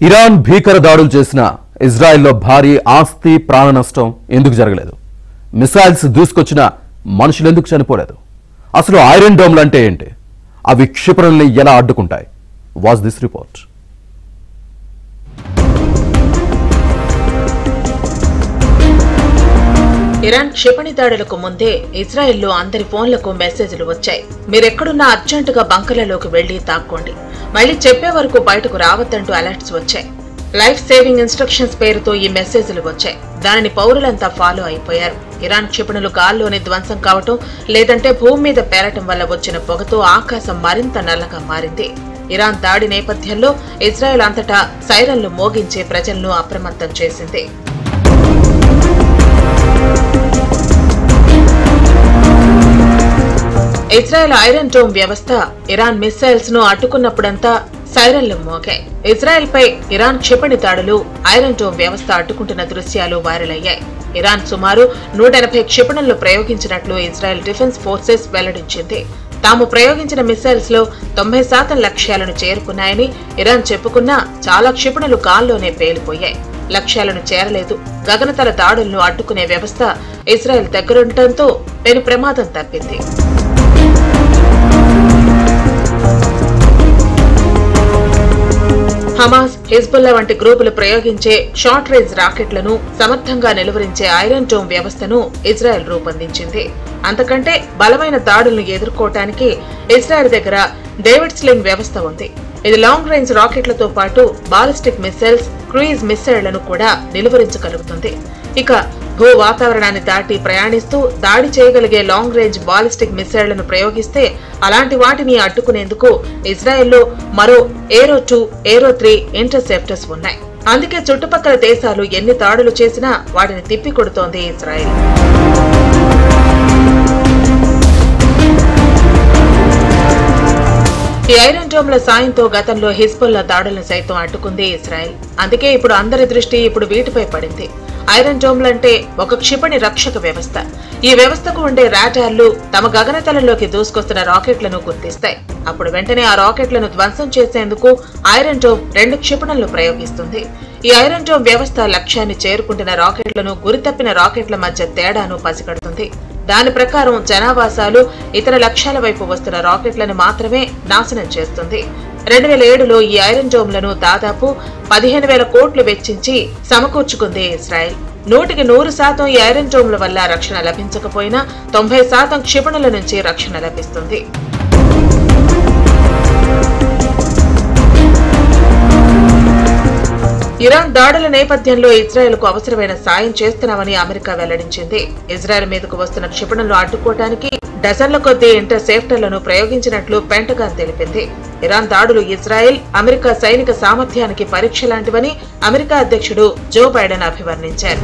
Iran భీకర దాడులు చేసిన ఇజ్రాయెల్లో భారీ ఆస్తి ప్రాణ నష్టం ఎందుకు జరగలేదు? మిసైల్స్ దూసుకొచ్చిన మనుషులు ఎందుకు చనిపోలేదు? అసలు ఐరన్ డోమ్లు అంటే ఏంటి? అవి క్షిపణుల్ని ఎలా అడ్డుకుంటాయి? Watch this report. ఇరాన్ క్షిపణి దాడులకు ముందే ఇజ్రాయెల్లో అందరి ఫోన్లకు మెసేజ్లు వచ్చాయి. మీరెక్కడున్నా అర్జెంటుగా బంకర్లలోకి వెళ్లి దాక్కోండి, మళ్లీ చెప్పే వరకు బయటకు రావద్దంటూ అలర్ట్స్ వచ్చాయి. లైఫ్ సేవింగ్ ఇన్స్ట్రక్షన్స్ పేరుతో ఈ మెసేజ్లు వచ్చాయి. దానిని పౌరులంతా ఫాలో అయిపోయారు. ఇరాన్ క్షిపణులు గాల్లోనే ధ్వంసం కావటం, లేదంటే భూమి మీద పేరటం వల్ల వచ్చిన పొగతో ఆకాశం మరింత నల్లగా మారింది. ఇరాన్ దాడి నేపథ్యంలో ఇజ్రాయెల్ అంతటా సైరన్లు మోగించే ప్రజలను అప్రమత్తం చేసింది. ఇజ్రాయెల్ ఐరన్ డోమ్ వ్యవస్థ ఇరాన్ మిసైల్స్ ను అడ్డుకున్నప్పుడంతా సైరన్లు మోగాయి. ఇజ్రాయెల్ పై ఇరాన్ క్షిపణి దాడులు ఐరన్ డోమ్ వ్యవస్థ అడ్డుకుంటున్న దృశ్యాలు వైరల్ అయ్యాయి. ఇరాన్ సుమారు 180 క్షిపణులను ప్రయోగించినట్లు ఇజ్రాయెల్ డిఫెన్స్ ఫోర్సెస్ వెల్లడించింది. తాము ప్రయోగించిన మిసైల్స్ లో 90% లక్ష్యాలను చేరుకున్నాయని ఇరాన్ చెప్పుకున్నా చాలా క్షిపణులు గాల్లోనే పేలిపోయాయి. లక్ష్యాలను చేరలేదు. గగనతల దాడులను అడ్డుకునే వ్యవస్థ ఇజ్రాయెల్ దగ్గరుండటంతో పెను ప్రమాదం తప్పింది. హమాస్, హిజ్బుల్లా వంటి గ్రూపులు ప్రయోగించే షార్ట్ రేంజ్ రాకెట్లను సమర్థంగా నిలువరించే ఐరన్ డోమ్ వ్యవస్థను ఇజ్రాయెల్ రూపొందించింది. అంతకంటే బలమైన దాడులను ఎదుర్కోవటానికి ఇజ్రాయెల్ దగ్గర డేవిడ్ స్లింగ్ వ్యవస్థ ఉంది. ఇది లాంగ్ రేంజ్ రాకెట్లతో పాటు బాలిస్టిక్ మిసైల్స్, క్రూయిజ్ మిసైళ్లను కూడా నిలువరించగలుగుతుంది. ఇక భూ వాతావరణాన్ని దాటి ప్రయాణిస్తూ దాడి చేయగలిగే లాంగ్ రేంజ్ బాలిస్టిక్ మిసైళ్లను ప్రయోగిస్తే అలాంటి వాటిని అడ్డుకునేందుకు ఇజ్రాయెల్లో మరో ఏరో 2, ఏరో 3 ఇంటర్సెప్టర్స్ ఉన్నాయి. అందుకే చుట్టుపక్కల దేశాలు ఎన్ని దాడులు చేసినా వాటిని తిప్పికొడుతోంది ఇజ్రాయెల్. ఈ ఐరన్ డోమ్ల సాయంతో గతంలో హిజ్బుల్లా దాడులను సైతం అడ్డుకుంది ఇజ్రాయెల్. అందుకే ఇప్పుడు అందరి దృష్టి వీటిపై పడింది. ఐరన్ డోమ్లంటే ఒక క్షిపణి రక్షక వ్యవస్థ. ఈ వ్యవస్థకు ఉండే రాడార్లు తమ గగనతలంలోకి దూసుకొస్తున్న రాకెట్లను గుర్తిస్తాయి. అప్పుడు వెంటనే ఆ రాకెట్లను ధ్వంసం చేసేందుకు ఐరన్ డోమ్ 2 క్షిపణులను ప్రయోగిస్తుంది. ఈ ఐరన్ డోమ్ వ్యవస్థ లక్ష్యాన్ని చేరుకుంటున్న రాకెట్లను, గురితప్పిన రాకెట్ల మధ్య తేడాను పసిగడుతుంది. దాని ప్రకారం జనావాసాలు, ఇతర లక్ష్యాల వైపు వస్తున్న రాకెట్లను మాత్రమే నాశనం చేస్తుంది. 2007లో ఈ ఐరన్ డోమ్లను దాదాపు 15,000 కోట్లు వెచ్చించి సమకూర్చుకుంది ఇజ్రాయెల్. 100% ఈ ఐరన్ డోమ్ల వల్ల రక్షణ లభించకపోయినా 90% క్షిపణుల నుంచి రక్షణ లభిస్తుంది. ఇరాన్ దాడుల నేపథ్యంలో ఇజ్రాయెల్ కు అవసరమైన సాయం చేస్తున్నామని అమెరికా వెల్లడించింది. ఇజ్రాయెల్ మీదకు వస్తున్న క్షిపణులను అడ్డుకోవడానికి డజన్ల కొద్దీ ఇంటర్సెప్టర్లను ప్రయోగించినట్లు పెంటగాన్ తెలిపింది. ఇరాన్ దాడులు ఇజ్రాయెల్, అమెరికా సైనిక సామర్థ్యానికి పరీక్ష లాంటివని అమెరికా అధ్యక్షుడు జో బైడెన్ అభివర్ణించారు.